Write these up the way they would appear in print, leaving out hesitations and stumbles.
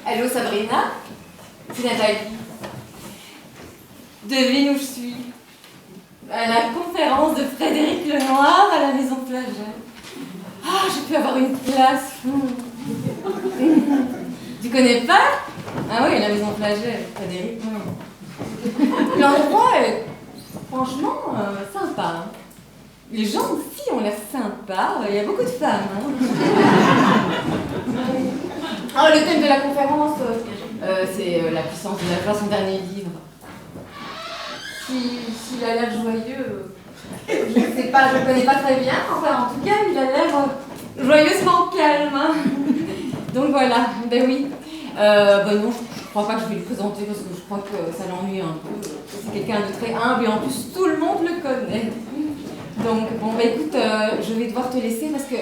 Allô Sabrina? C'est Nathalie. Devine où je suis. À la conférence de Frédéric Lenoir à la Maison Flagey. Ah, j'ai pu avoir une place. Tu connais pas? Ah oui, la Maison Flagey, Frédéric. L'endroit est franchement sympa. Hein. Les gens aussi ont l'air sympas. Il y a beaucoup de femmes. Hein. Oh, le thème de la conférence, c'est la puissance de la joie, son dernier livre. S'il a l'air joyeux, je ne sais pas, je ne connais pas très bien. Enfin, en tout cas, il a l'air joyeusement calme. Hein. Donc voilà, ben oui. Non, je crois pas que je vais le présenter parce que je crois que ça l'ennuie un peu. C'est quelqu'un de très humble et en plus tout le monde le connaît. Donc bon, bah écoute, je vais devoir te laisser parce que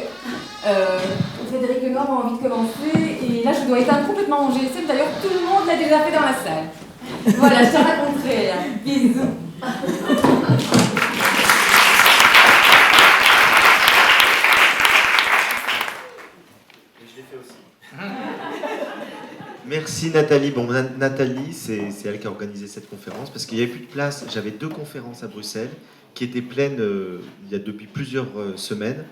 Frédéric Lenoir a envie de commencer et là je dois éteindre complètement mon GSM. D'ailleurs, tout le monde l'a déjà fait dans la salle. Voilà, je te raconterai. Là. Bisous. Je l'ai fait aussi. Merci Nathalie. Bon, Nathalie, c'est elle qui a organisé cette conférence parce qu'il n'y avait plus de place. J'avais 2 conférences à Bruxelles qui étaient pleines il y a depuis plusieurs semaines.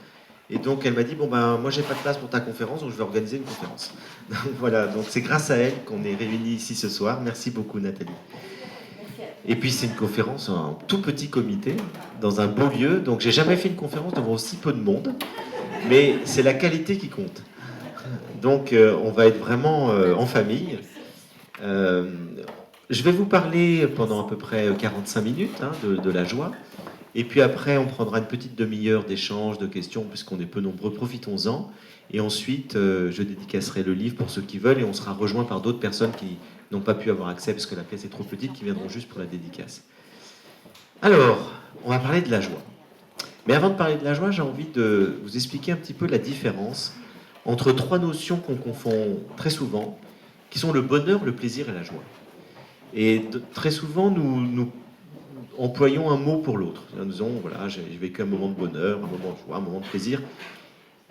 Et donc elle m'a dit, bon ben moi j'ai pas de place pour ta conférence, donc je vais organiser une conférence. Donc voilà, donc c'est grâce à elle qu'on est réunis ici ce soir. Merci beaucoup Nathalie. Et puis c'est une conférence en tout petit comité, dans un beau lieu. Donc j'ai jamais fait une conférence devant aussi peu de monde, mais c'est la qualité qui compte. Donc on va être vraiment en famille. Je vais vous parler pendant à peu près 45 minutes hein, de la joie. Et puis après, on prendra une petite demi-heure d'échange, de questions, puisqu'on est peu nombreux, profitons-en. Et ensuite, je dédicacerai le livre pour ceux qui veulent, et on sera rejoint par d'autres personnes qui n'ont pas pu avoir accès, parce que la pièce est trop petite, qui viendront juste pour la dédicace. Alors, on va parler de la joie. Mais avant de parler de la joie, j'ai envie de vous expliquer un petit peu la différence entre 3 notions qu'on confond très souvent, qui sont le bonheur, le plaisir et la joie. Et très souvent, nous employons un mot pour l'autre. Nous disons, voilà, j'ai vécu un moment de bonheur, un moment de joie, un moment de plaisir.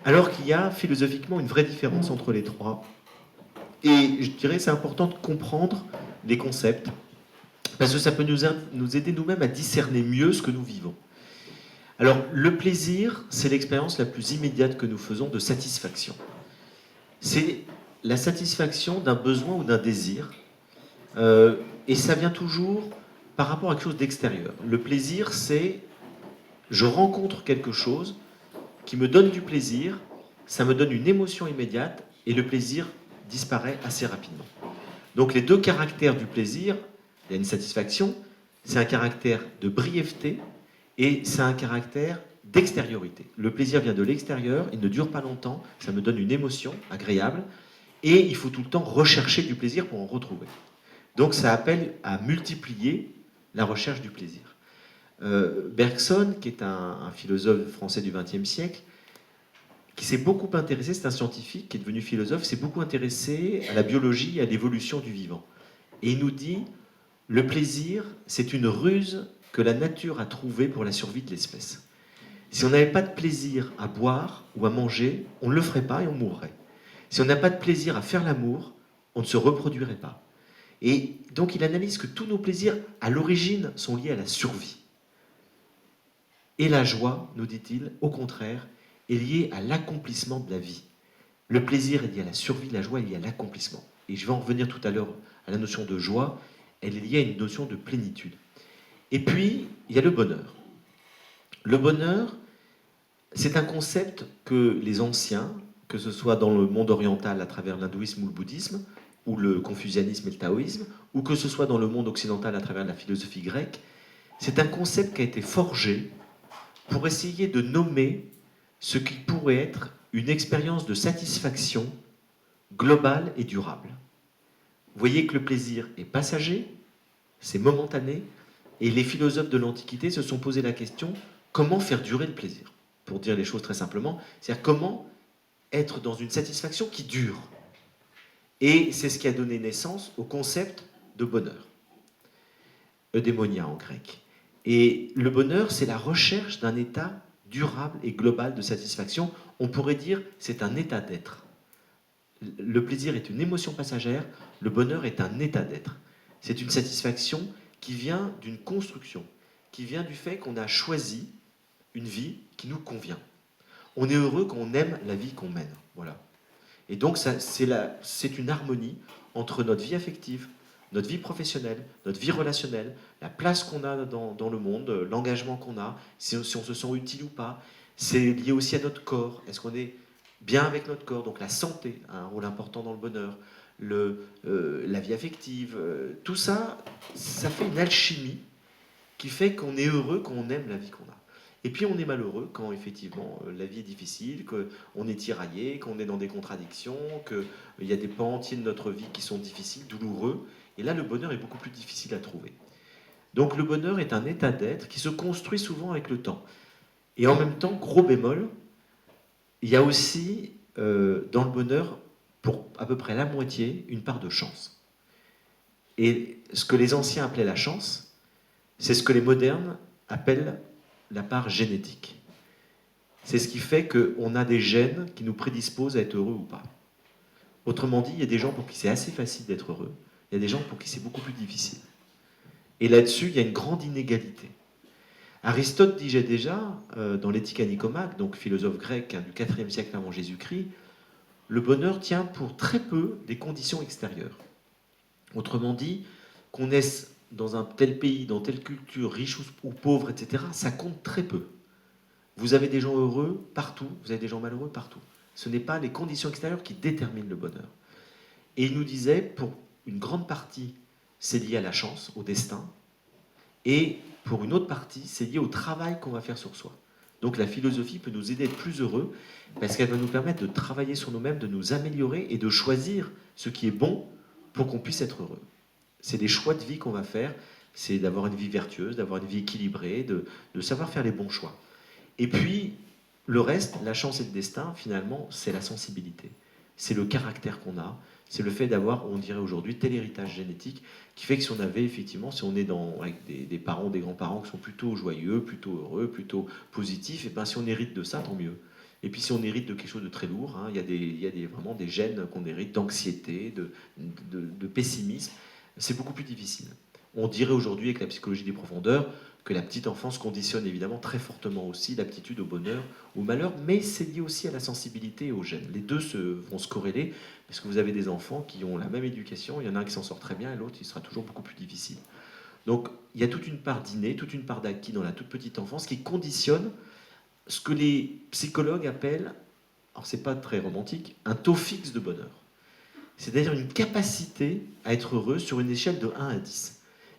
Alors qu'il y a philosophiquement une vraie différence entre les 3. Et je dirais c'est important de comprendre les concepts, parce que ça peut nous aider nous-mêmes à discerner mieux ce que nous vivons. Alors, le plaisir, c'est l'expérience la plus immédiate que nous faisons de satisfaction. C'est la satisfaction d'un besoin ou d'un désir, et ça vient toujours par rapport à quelque chose d'extérieur. Le plaisir, c'est je rencontre quelque chose qui me donne du plaisir, ça me donne une émotion immédiate et le plaisir disparaît assez rapidement. Donc les 2 caractères du plaisir, il y a une satisfaction, c'est un caractère de brièveté et c'est un caractère d'extériorité. Le plaisir vient de l'extérieur, il ne dure pas longtemps, ça me donne une émotion agréable et il faut tout le temps rechercher du plaisir pour en retrouver. Donc ça appelle à multiplier la recherche du plaisir. Bergson, qui est un philosophe français du XXe siècle, qui s'est beaucoup intéressé, c'est un scientifique qui est devenu philosophe, s'est beaucoup intéressé à la biologie et à l'évolution du vivant. Et il nous dit, le plaisir, c'est une ruse que la nature a trouvée pour la survie de l'espèce. Si on n'avait pas de plaisir à boire ou à manger, on ne le ferait pas et on mourrait. Si on n'a pas de plaisir à faire l'amour, on ne se reproduirait pas. Et donc il analyse que tous nos plaisirs, à l'origine, sont liés à la survie. Et la joie, nous dit-il, au contraire, est liée à l'accomplissement de la vie. Le plaisir est lié à la survie, la joie est liée à l'accomplissement. Et je vais en revenir tout à l'heure à la notion de joie, elle est liée à une notion de plénitude. Et puis, il y a le bonheur. Le bonheur, c'est un concept que les anciens, que ce soit dans le monde oriental à travers l'hindouisme ou le bouddhisme, ou le confucianisme et le taoïsme, ou que ce soit dans le monde occidental à travers la philosophie grecque, c'est un concept qui a été forgé pour essayer de nommer ce qui pourrait être une expérience de satisfaction globale et durable. Vous voyez que le plaisir est passager, c'est momentané, et les philosophes de l'Antiquité se sont posé la question, comment faire durer le plaisir? Pour dire les choses très simplement, c'est-à-dire comment être dans une satisfaction qui dure. Et c'est ce qui a donné naissance au concept de bonheur. Eudémonia en grec. Et le bonheur, c'est la recherche d'un état durable et global de satisfaction. On pourrait dire c'est un état d'être. Le plaisir est une émotion passagère, le bonheur est un état d'être. C'est une satisfaction qui vient d'une construction, qui vient du fait qu'on a choisi une vie qui nous convient. On est heureux quand on aime la vie qu'on mène. Voilà. Et donc, c'est une harmonie entre notre vie affective, notre vie professionnelle, notre vie relationnelle, la place qu'on a dans le monde, l'engagement qu'on a, si on se sent utile ou pas. C'est lié aussi à notre corps. Est-ce qu'on est bien avec notre corps? Donc la santé a un rôle important dans le bonheur. La vie affective, tout ça, ça fait une alchimie qui fait qu'on est heureux quand on aime la vie qu'on a. Et puis on est malheureux quand effectivement la vie est difficile, qu'on est tiraillé, qu'on est dans des contradictions, qu'il y a des pans entiers de notre vie qui sont difficiles, douloureux. Et là, le bonheur est beaucoup plus difficile à trouver. Donc le bonheur est un état d'être qui se construit souvent avec le temps. Et en même temps, gros bémol, il y a aussi dans le bonheur, pour à peu près la moitié, une part de chance. Et ce que les anciens appelaient la chance, c'est ce que les modernes appellent la part génétique. C'est ce qui fait qu'on a des gènes qui nous prédisposent à être heureux ou pas. Autrement dit, il y a des gens pour qui c'est assez facile d'être heureux, il y a des gens pour qui c'est beaucoup plus difficile. Et là-dessus, il y a une grande inégalité. Aristote disait déjà, dans l'Éthique à Nicomaque, donc philosophe grec du IVe siècle avant Jésus-Christ, le bonheur tient pour très peu des conditions extérieures. Autrement dit, qu'on naisse dans un tel pays, dans telle culture, riche ou pauvre, etc., ça compte très peu. Vous avez des gens heureux partout, vous avez des gens malheureux partout. Ce n'est pas les conditions extérieures qui déterminent le bonheur. Et il nous disait, pour une grande partie, c'est lié à la chance, au destin, et pour une autre partie, c'est lié au travail qu'on va faire sur soi. Donc la philosophie peut nous aider à être plus heureux, parce qu'elle va nous permettre de travailler sur nous-mêmes, de nous améliorer et de choisir ce qui est bon pour qu'on puisse être heureux. C'est des choix de vie qu'on va faire, c'est d'avoir une vie vertueuse, d'avoir une vie équilibrée, de savoir faire les bons choix. Et puis, le reste, la chance et le destin, finalement, c'est la sensibilité. C'est le caractère qu'on a, c'est le fait d'avoir, on dirait aujourd'hui, tel héritage génétique, qui fait que si on avait effectivement, si on est avec des parents, des grands-parents qui sont plutôt joyeux, plutôt heureux, plutôt positifs, et bien si on hérite de ça, tant mieux. Et puis si on hérite de quelque chose de très lourd, il y a vraiment des gènes qu'on hérite d'anxiété, de pessimisme, c'est beaucoup plus difficile. On dirait aujourd'hui, avec la psychologie des profondeurs, que la petite enfance conditionne évidemment très fortement aussi l'aptitude au bonheur, au malheur, mais c'est lié aussi à la sensibilité et aux gènes. Les deux vont se corréler, parce que vous avez des enfants qui ont la même éducation, il y en a un qui s'en sort très bien et l'autre, il sera toujours beaucoup plus difficile. Donc il y a toute une part d'inné, toute une part d'acquis dans la toute petite enfance qui conditionne ce que les psychologues appellent, alors c'est pas très romantique, un taux fixe de bonheur. C'est-à-dire une capacité à être heureux sur une échelle de 1 à 10.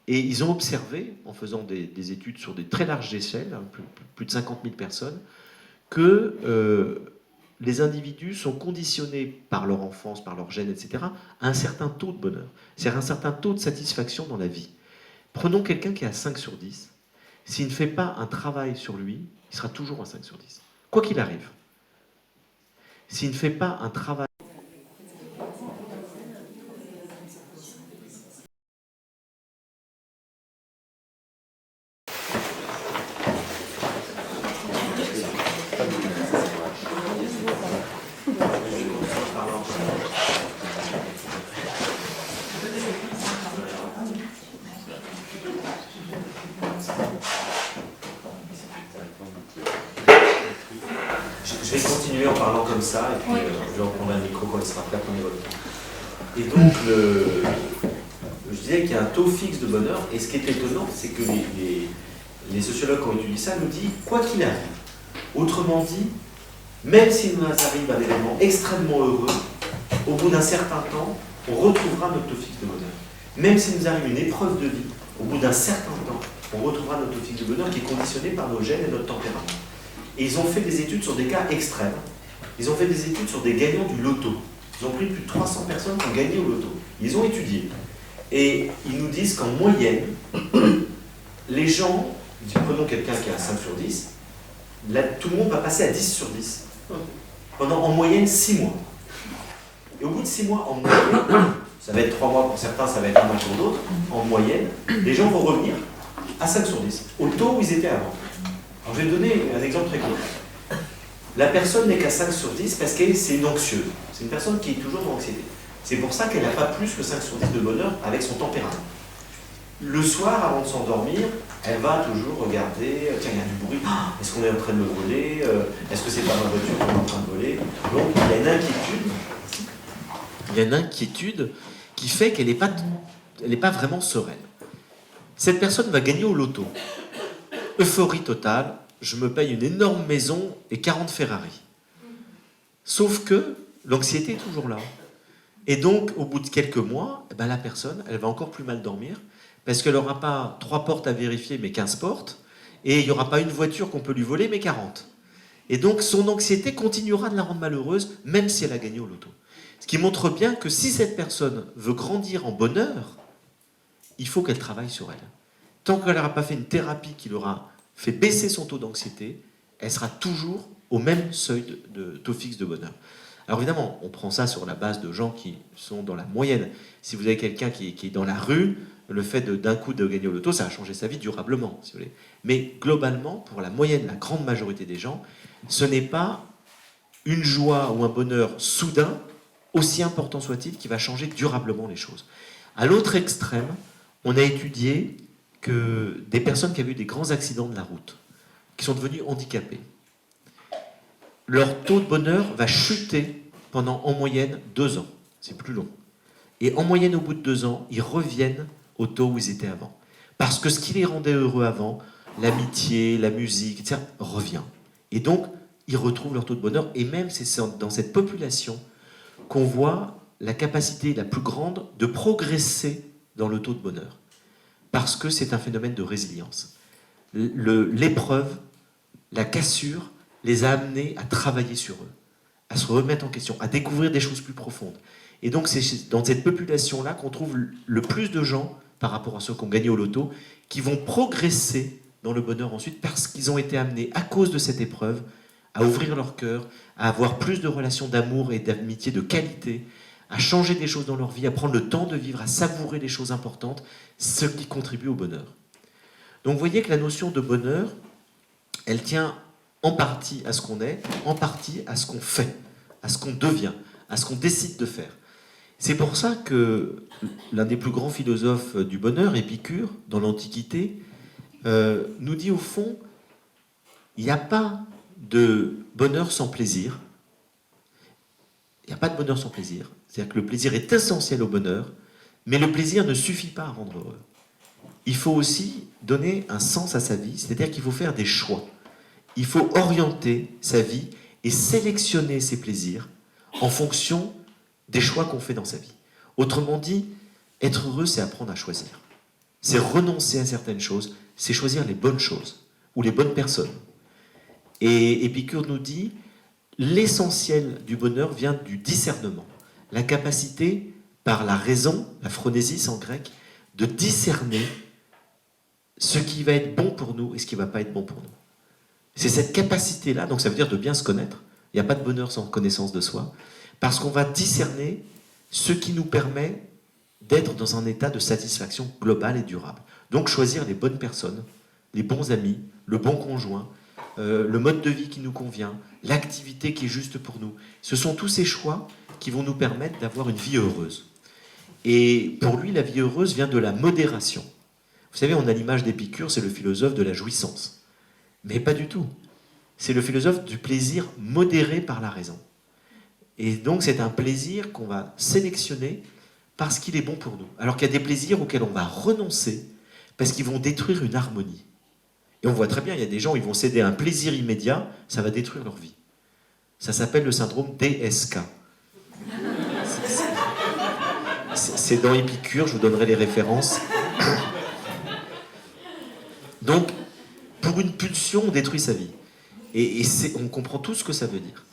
Et ils ont observé, en faisant des études sur des très larges échelles, plus de 50 000 personnes, que les individus sont conditionnés par leur enfance, par leur gène, etc., à un certain taux de bonheur, c'est-à-dire un certain taux de satisfaction dans la vie. Prenons quelqu'un qui est à 5 sur 10. S'il ne fait pas un travail sur lui, il sera toujours à 5 sur 10, quoi qu'il arrive. S'il ne fait pas un travail... Je vais continuer en parlant comme ça, et puis je vais reprendre un micro quand il sera prêt, prenez votre temps. Et donc, je disais qu'il y a un taux fixe de bonheur, et ce qui est étonnant, c'est que les sociologues qui ont étudié ça nous disent quoi qu'il arrive. Autrement dit, même s'il nous arrive un événement extrêmement heureux, au bout d'un certain temps, on retrouvera notre taux fixe de bonheur. Même s'il nous arrive une épreuve de vie, au bout d'un certain temps, on retrouvera notre taux fixe de bonheur qui est conditionné par nos gènes et notre tempérament. Et ils ont fait des études sur des cas extrêmes. Ils ont fait des études sur des gagnants du loto. Ils ont pris plus de 300 personnes qui ont gagné au loto. Ils ont étudié. Et ils nous disent qu'en moyenne, les gens, prenons quelqu'un qui a 5 sur 10, là, tout le monde va passer à 10 sur 10. Pendant en moyenne 6 mois. Et au bout de 6 mois, en moyenne, ça va être 3 mois pour certains, ça va être un mois pour d'autres, en moyenne, les gens vont revenir à 5 sur 10, au taux où ils étaient avant. Alors, je vais donner un exemple très concret. La personne n'est qu'à 5 sur 10 parce que c'est une anxieuse. C'est une personne qui est toujours dans l'anxiété. C'est pour ça qu'elle n'a pas plus que 5 sur 10 de bonheur avec son tempérament. Le soir, avant de s'endormir, elle va toujours regarder, tiens, il y a du bruit, est-ce qu'on est en train de me voler, est-ce que c'est pas ma voiture qu'on est en train de voler? Donc il y a une inquiétude. Il y a une inquiétude qui fait qu'elle n'est pas vraiment sereine. Cette personne va gagner au loto. Euphorie totale, je me paye une énorme maison et 40 Ferrari. Sauf que l'anxiété est toujours là. Et donc, au bout de quelques mois, eh ben, la personne, elle va encore plus mal dormir, parce qu'elle n'aura pas 3 portes à vérifier, mais 15 portes, et il n'y aura pas une voiture qu'on peut lui voler, mais 40. Et donc, son anxiété continuera de la rendre malheureuse, même si elle a gagné au loto. Ce qui montre bien que si cette personne veut grandir en bonheur, il faut qu'elle travaille sur elle. Tant qu'elle n'aura pas fait une thérapie qui l'aura fait baisser son taux d'anxiété, elle sera toujours au même seuil de taux fixe de bonheur. Alors évidemment, on prend ça sur la base de gens qui sont dans la moyenne. Si vous avez quelqu'un qui est dans la rue, le fait d'un coup de gagner au loto, ça va changer sa vie durablement, si vous voulez. Mais globalement, pour la moyenne, la grande majorité des gens, ce n'est pas une joie ou un bonheur soudain, aussi important soit-il, qui va changer durablement les choses. À l'autre extrême, on a étudié que des personnes qui avaient eu des grands accidents de la route, qui sont devenus handicapés, leur taux de bonheur va chuter pendant en moyenne 2 ans. C'est plus long. Et en moyenne, au bout de 2 ans, ils reviennent au taux où ils étaient avant. Parce que ce qui les rendait heureux avant, l'amitié, la musique, etc., revient. Et donc, ils retrouvent leur taux de bonheur. Et même, c'est dans cette population qu'on voit la capacité la plus grande de progresser dans le taux de bonheur. Parce que c'est un phénomène de résilience. L'épreuve, la cassure, les a amenés à travailler sur eux, à se remettre en question, à découvrir des choses plus profondes. Et donc c'est dans cette population-là qu'on trouve le plus de gens, par rapport à ceux qui ont gagné au loto, qui vont progresser dans le bonheur ensuite parce qu'ils ont été amenés, à cause de cette épreuve, à ouvrir leur cœur, à avoir plus de relations d'amour et d'amitié de qualité, à changer des choses dans leur vie, à prendre le temps de vivre, à savourer les choses importantes, ce qui contribue au bonheur. Donc vous voyez que la notion de bonheur, elle tient en partie à ce qu'on est, en partie à ce qu'on fait, à ce qu'on devient, à ce qu'on décide de faire. C'est pour ça que l'un des plus grands philosophes du bonheur, Épicure, dans l'Antiquité, nous dit au fond, il n'y a pas de bonheur sans plaisir. Il n'y a pas de bonheur sans plaisir. C'est-à-dire que le plaisir est essentiel au bonheur, mais le plaisir ne suffit pas à rendre heureux. Il faut aussi donner un sens à sa vie, c'est-à-dire qu'il faut faire des choix. Il faut orienter sa vie et sélectionner ses plaisirs en fonction des choix qu'on fait dans sa vie. Autrement dit, être heureux, c'est apprendre à choisir. C'est renoncer à certaines choses, c'est choisir les bonnes choses ou les bonnes personnes. Et Épicure nous dit, l'essentiel du bonheur vient du discernement, la capacité, par la raison, la phronésis en grec, de discerner ce qui va être bon pour nous et ce qui ne va pas être bon pour nous. C'est cette capacité-là, donc ça veut dire de bien se connaître. Il n'y a pas de bonheur sans connaissance de soi, parce qu'on va discerner ce qui nous permet d'être dans un état de satisfaction globale et durable. Donc choisir les bonnes personnes, les bons amis, le bon conjoint, le mode de vie qui nous convient, l'activité qui est juste pour nous. Ce sont tous ces choix qui vont nous permettre d'avoir une vie heureuse. Et pour lui, la vie heureuse vient de la modération. Vous savez, on a l'image d'Épicure, c'est le philosophe de la jouissance. Mais pas du tout. C'est le philosophe du plaisir modéré par la raison. Et donc c'est un plaisir qu'on va sélectionner parce qu'il est bon pour nous. Alors qu'il y a des plaisirs auxquels on va renoncer parce qu'ils vont détruire une harmonie. Et on voit très bien, il y a des gens, ils vont céder à un plaisir immédiat, ça va détruire leur vie. Ça s'appelle le syndrome DSK. C'est dans Épicure, je vous donnerai les références. Donc, pour une pulsion, on détruit sa vie. Et on comprend tout ce que ça veut dire.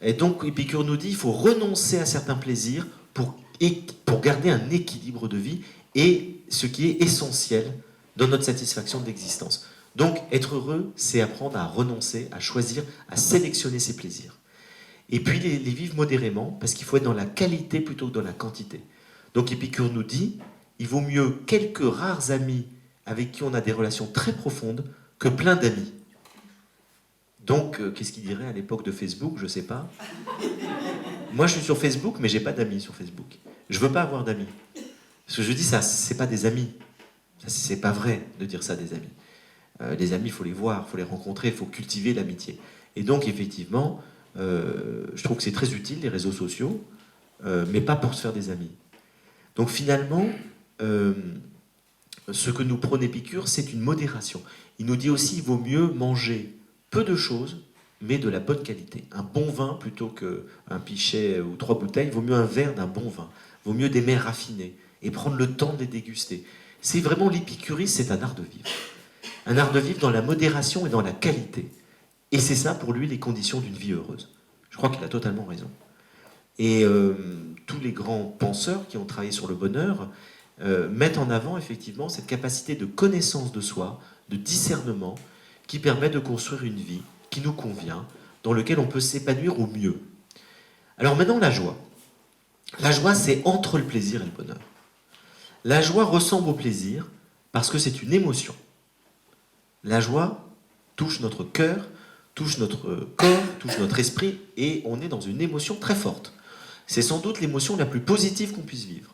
Et donc, Épicure nous dit, il faut renoncer à certains plaisirs pour garder un équilibre de vie et ce qui est essentiel dans notre satisfaction de l'existence. Donc, être heureux, c'est apprendre à renoncer, à choisir, à sélectionner ses plaisirs. Et puis, les vivre modérément, parce qu'il faut être dans la qualité plutôt que dans la quantité. Donc, Épicure nous dit, il vaut mieux quelques rares amis avec qui on a des relations très profondes que plein d'amis. Donc, qu'est-ce qu'il dirait à l'époque de Facebook? Je ne sais pas. Moi, je suis sur Facebook, mais j'ai pas d'amis sur Facebook. Je veux pas avoir d'amis. Parce que je dis ça, c'est pas des amis. C'est pas vrai de dire ça des amis. Les amis, il faut les voir, il faut les rencontrer, il faut cultiver l'amitié. Et donc, effectivement, je trouve que c'est très utile, les réseaux sociaux, mais pas pour se faire des amis. Donc, finalement, ce que nous prône Épicure, c'est une modération. Il nous dit aussi qu'il vaut mieux manger peu de choses, mais de la bonne qualité. Un bon vin plutôt qu'un pichet ou 3 bouteilles, il vaut mieux un verre d'un bon vin. Il vaut mieux des mets raffinés et prendre le temps de les déguster. C'est vraiment l'épicurisme, c'est un art de vivre. Un art de vivre dans la modération et dans la qualité. Et c'est ça pour lui les conditions d'une vie heureuse. Je crois qu'il a totalement raison. Et tous les grands penseurs qui ont travaillé sur le bonheur mettent en avant effectivement cette capacité de connaissance de soi, de discernement, qui permet de construire une vie qui nous convient, dans lequel on peut s'épanouir au mieux. Alors maintenant, la joie. La joie, c'est entre le plaisir et le bonheur. La joie ressemble au plaisir parce que c'est une émotion. La joie touche notre cœur, touche notre corps, touche notre esprit, et on est dans une émotion très forte. C'est sans doute l'émotion la plus positive qu'on puisse vivre.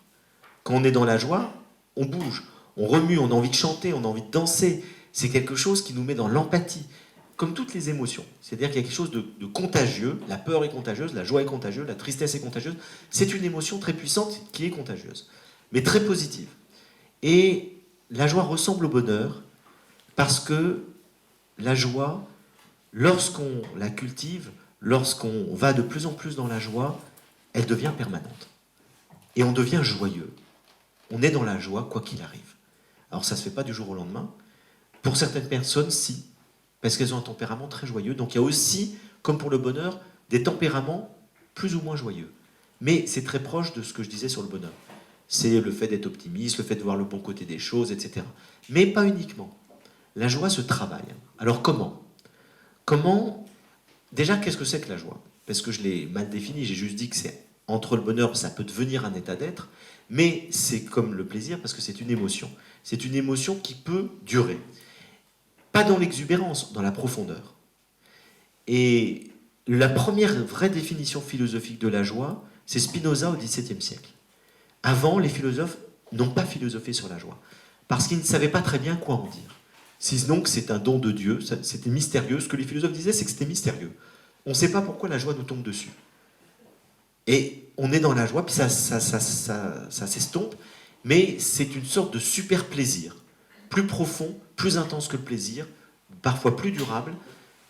Quand on est dans la joie, on bouge, on remue, on a envie de chanter, on a envie de danser. C'est quelque chose qui nous met dans l'empathie. Comme toutes les émotions. C'est-à-dire qu'il y a quelque chose de contagieux. La peur est contagieuse, la joie est contagieuse, la tristesse est contagieuse. C'est une émotion très puissante qui est contagieuse, mais très positive. Et la joie ressemble au bonheur parce que la joie, lorsqu'on la cultive, lorsqu'on va de plus en plus dans la joie, elle devient permanente. Et on devient joyeux. On est dans la joie quoi qu'il arrive. Alors ça ne se fait pas du jour au lendemain. Pour certaines personnes, si. Parce qu'elles ont un tempérament très joyeux. Donc il y a aussi, comme pour le bonheur, des tempéraments plus ou moins joyeux. Mais c'est très proche de ce que je disais sur le bonheur. C'est le fait d'être optimiste, le fait de voir le bon côté des choses, etc. Mais pas uniquement. La joie se travaille. Alors comment? Déjà, qu'est-ce que c'est que la joie? Parce que je l'ai mal défini, j'ai juste dit que c'est entre le bonheur, ça peut devenir un état d'être, mais c'est comme le plaisir parce que c'est une émotion. C'est une émotion qui peut durer. Pas dans l'exubérance, dans la profondeur. Et la première vraie définition philosophique de la joie, c'est Spinoza au XVIIe siècle. Avant, les philosophes n'ont pas philosophé sur la joie, parce qu'ils ne savaient pas très bien quoi en dire. Sinon que c'est un don de Dieu, c'était mystérieux. Ce que les philosophes disaient, c'est que c'était mystérieux. On ne sait pas pourquoi la joie nous tombe dessus. Et on est dans la joie, puis ça s'estompe, mais c'est une sorte de super plaisir, plus profond, plus intense que le plaisir, parfois plus durable,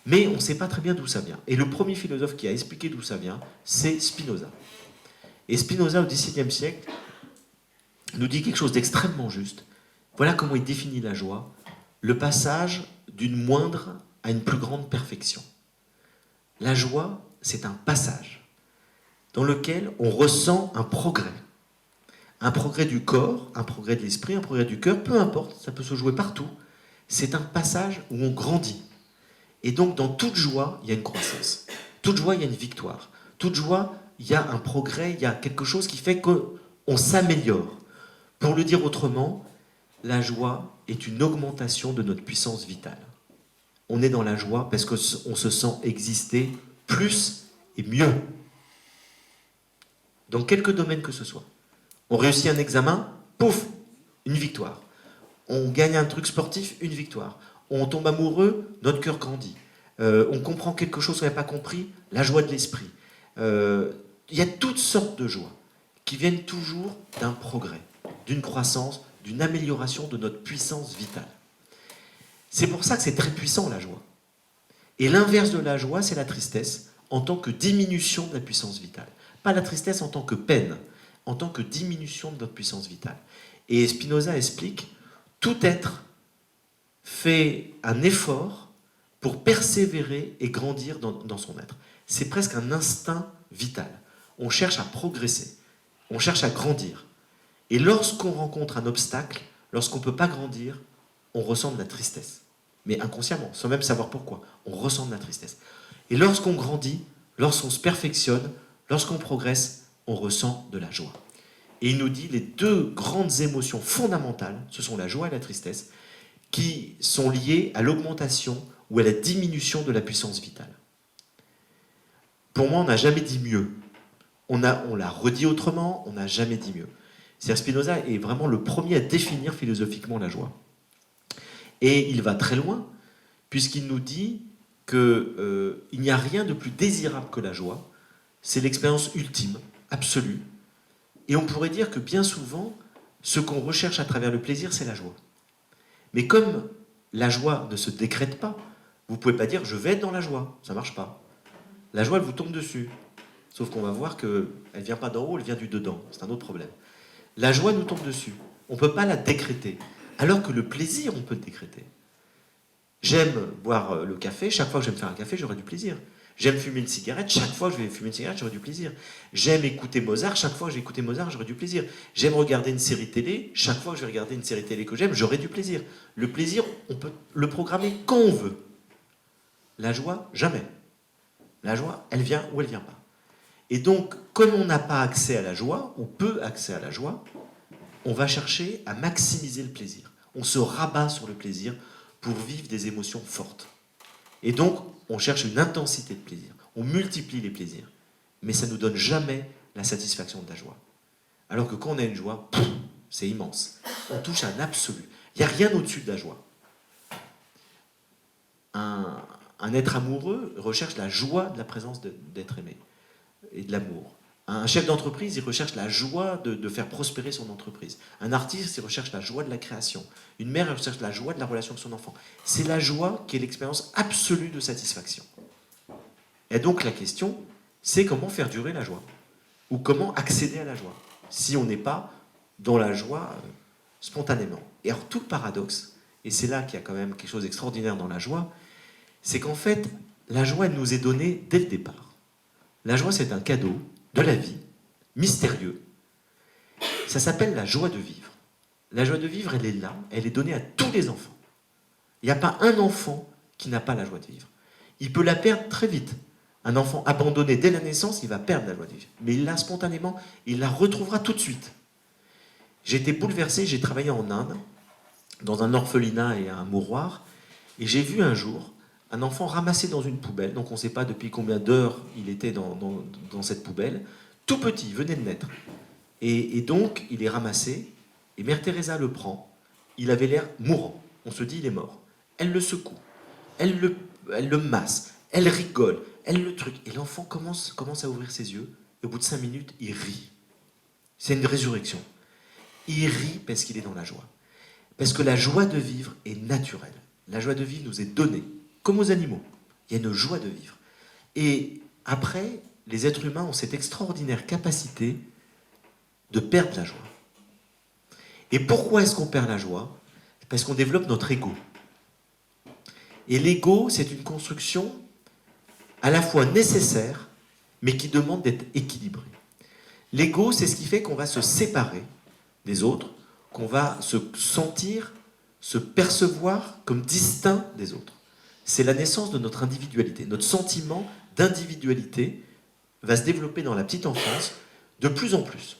mais on ne sait pas très bien d'où ça vient. Et le premier philosophe qui a expliqué d'où ça vient, c'est Spinoza. Et Spinoza, au XVIIe siècle, nous dit quelque chose d'extrêmement juste. Voilà comment il définit la joie, le passage d'une moindre à une plus grande perfection. La joie, c'est un passage dans lequel on ressent un progrès. Un progrès du corps, un progrès de l'esprit, un progrès du cœur, peu importe, ça peut se jouer partout. C'est un passage où on grandit. Et donc, dans toute joie, il y a une croissance. Toute joie, il y a une victoire. Toute joie, il y a un progrès, il y a quelque chose qui fait qu'on s'améliore. Pour le dire autrement, la joie est une augmentation de notre puissance vitale. On est dans la joie parce qu'on se sent exister plus et mieux. Dans quelque domaine que ce soit. On réussit un examen, pouf, une victoire. On gagne un truc sportif, une victoire. On tombe amoureux, notre cœur grandit. On comprend quelque chose qu'on n'a pas compris, la joie de l'esprit. Il y a toutes sortes de joies qui viennent toujours d'un progrès, d'une croissance, d'une amélioration de notre puissance vitale. C'est pour ça que c'est très puissant, la joie. Et l'inverse de la joie, c'est la tristesse, en tant que diminution de la puissance vitale. Pas la tristesse en tant que peine, en tant que diminution de notre puissance vitale. Et Spinoza explique, tout être fait un effort pour persévérer et grandir dans son être. C'est presque un instinct vital. On cherche à progresser, on cherche à grandir. Et lorsqu'on rencontre un obstacle, lorsqu'on ne peut pas grandir, on ressent de la tristesse. Mais inconsciemment, sans même savoir pourquoi, on ressent de la tristesse. Et lorsqu'on grandit, lorsqu'on se perfectionne, lorsqu'on progresse, on ressent de la joie. Et il nous dit les deux grandes émotions fondamentales, ce sont la joie et la tristesse, qui sont liées à l'augmentation ou à la diminution de la puissance vitale. Pour moi, on n'a jamais dit mieux. On l'a redit autrement, on n'a jamais dit mieux. C'est-à-dire Spinoza est vraiment le premier à définir philosophiquement la joie. Et il va très loin, puisqu'il nous dit qu'il n'y a rien de plus désirable que la joie. C'est l'expérience ultime, absolue. Et on pourrait dire que bien souvent, ce qu'on recherche à travers le plaisir, c'est la joie. Mais comme la joie ne se décrète pas, vous ne pouvez pas dire « je vais être dans la joie », ça ne marche pas. La joie, elle vous tombe dessus. Sauf qu'on va voir qu'elle ne vient pas d'en haut, elle vient du dedans. C'est un autre problème. La joie nous tombe dessus. On ne peut pas la décréter. Alors que le plaisir, on peut le décréter. J'aime boire le café. Chaque fois que je vais me faire un café, j'aurai du plaisir. J'aime fumer une cigarette. Chaque fois que je vais fumer une cigarette, j'aurai du plaisir. J'aime écouter Mozart. Chaque fois que je vais écouter Mozart, j'aurai du plaisir. J'aime regarder une série télé. Chaque fois que je vais regarder une série télé que j'aime, j'aurai du plaisir. Le plaisir, on peut le programmer quand on veut. La joie, jamais. La joie, elle vient ou elle ne vient pas. Et donc, comme on n'a pas accès à la joie, ou peu accès à la joie, on va chercher à maximiser le plaisir. On se rabat sur le plaisir pour vivre des émotions fortes. Et donc, on cherche une intensité de plaisir. On multiplie les plaisirs. Mais ça ne nous donne jamais la satisfaction de la joie. Alors que quand on a une joie, c'est immense. On touche à un absolu. Il n'y a rien au-dessus de la joie. Un être amoureux recherche la joie de la présence d'être aimé et de l'amour. Un chef d'entreprise, il recherche la joie de faire prospérer son entreprise. Un artiste, il recherche la joie de la création. Une mère, elle recherche la joie de la relation avec son enfant. C'est la joie qui est l'expérience absolue de satisfaction. Et donc la question, c'est comment faire durer la joie. Ou comment accéder à la joie, si on n'est pas dans la joie spontanément. Et alors tout le paradoxe, et c'est là qu'il y a quand même quelque chose d'extraordinaire dans la joie, c'est qu'en fait, la joie, elle nous est donnée dès le départ. La joie, c'est un cadeau de la vie, mystérieux. Ça s'appelle la joie de vivre. La joie de vivre, elle est là, elle est donnée à tous les enfants. Il n'y a pas un enfant qui n'a pas la joie de vivre. Il peut la perdre très vite. Un enfant abandonné dès la naissance, il va perdre la joie de vivre. Mais il l'a spontanément, il la retrouvera tout de suite. J'ai été bouleversé, j'ai travaillé en Inde, dans un orphelinat et un mouroir, et j'ai vu un jour un enfant ramassé dans une poubelle, donc on ne sait pas depuis combien d'heures il était dans cette poubelle, tout petit, il venait de naître. Et donc, il est ramassé, et Mère Teresa le prend, il avait l'air mourant, on se dit il est mort. Elle le secoue, elle le masse, elle rigole, elle le truc, et l'enfant commence à ouvrir ses yeux, et au bout de 5 minutes, il rit. C'est une résurrection. Il rit parce qu'il est dans la joie. Parce que la joie de vivre est naturelle. La joie de vivre nous est donnée. Comme aux animaux, il y a une joie de vivre. Et après, les êtres humains ont cette extraordinaire capacité de perdre la joie. Et pourquoi est-ce qu'on perd la joie? Parce qu'on développe notre ego. Et l'ego, c'est une construction à la fois nécessaire, mais qui demande d'être équilibrée. L'ego, c'est ce qui fait qu'on va se séparer des autres, qu'on va se sentir, se percevoir comme distinct des autres. C'est la naissance de notre individualité. Notre sentiment d'individualité va se développer dans la petite enfance de plus en plus.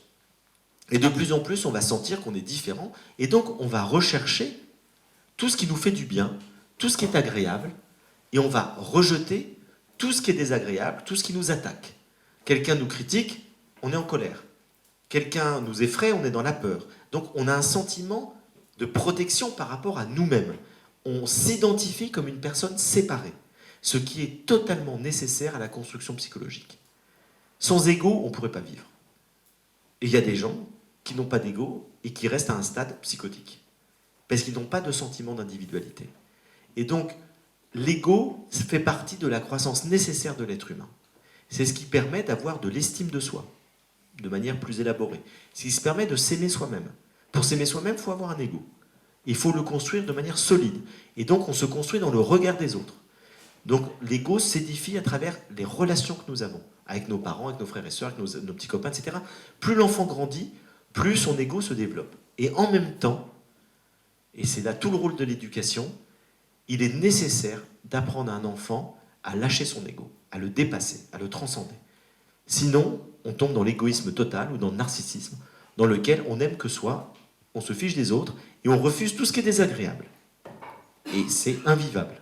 Et de plus en plus, on va sentir qu'on est différent. Et donc, on va rechercher tout ce qui nous fait du bien, tout ce qui est agréable, et on va rejeter tout ce qui est désagréable, tout ce qui nous attaque. Quelqu'un nous critique, on est en colère. Quelqu'un nous effraie, on est dans la peur. Donc, on a un sentiment de protection par rapport à nous-mêmes. On s'identifie comme une personne séparée, ce qui est totalement nécessaire à la construction psychologique. Sans ego, on ne pourrait pas vivre. Et il y a des gens qui n'ont pas d'ego et qui restent à un stade psychotique, parce qu'ils n'ont pas de sentiment d'individualité. Et donc, l'ego fait partie de la croissance nécessaire de l'être humain. C'est ce qui permet d'avoir de l'estime de soi, de manière plus élaborée. C'est ce qui permet de s'aimer soi-même. Pour s'aimer soi-même, il faut avoir un ego. Il faut le construire de manière solide. Et donc, on se construit dans le regard des autres. Donc, l'ego s'édifie à travers les relations que nous avons, avec nos parents, avec nos frères et sœurs, avec nos petits copains, etc. Plus l'enfant grandit, plus son ego se développe. Et en même temps, et c'est là tout le rôle de l'éducation, il est nécessaire d'apprendre à un enfant à lâcher son ego, à le dépasser, à le transcender. Sinon, on tombe dans l'égoïsme total ou dans le narcissisme, dans lequel on n'aime que soi, on se fiche des autres, et on refuse tout ce qui est désagréable. Et c'est invivable.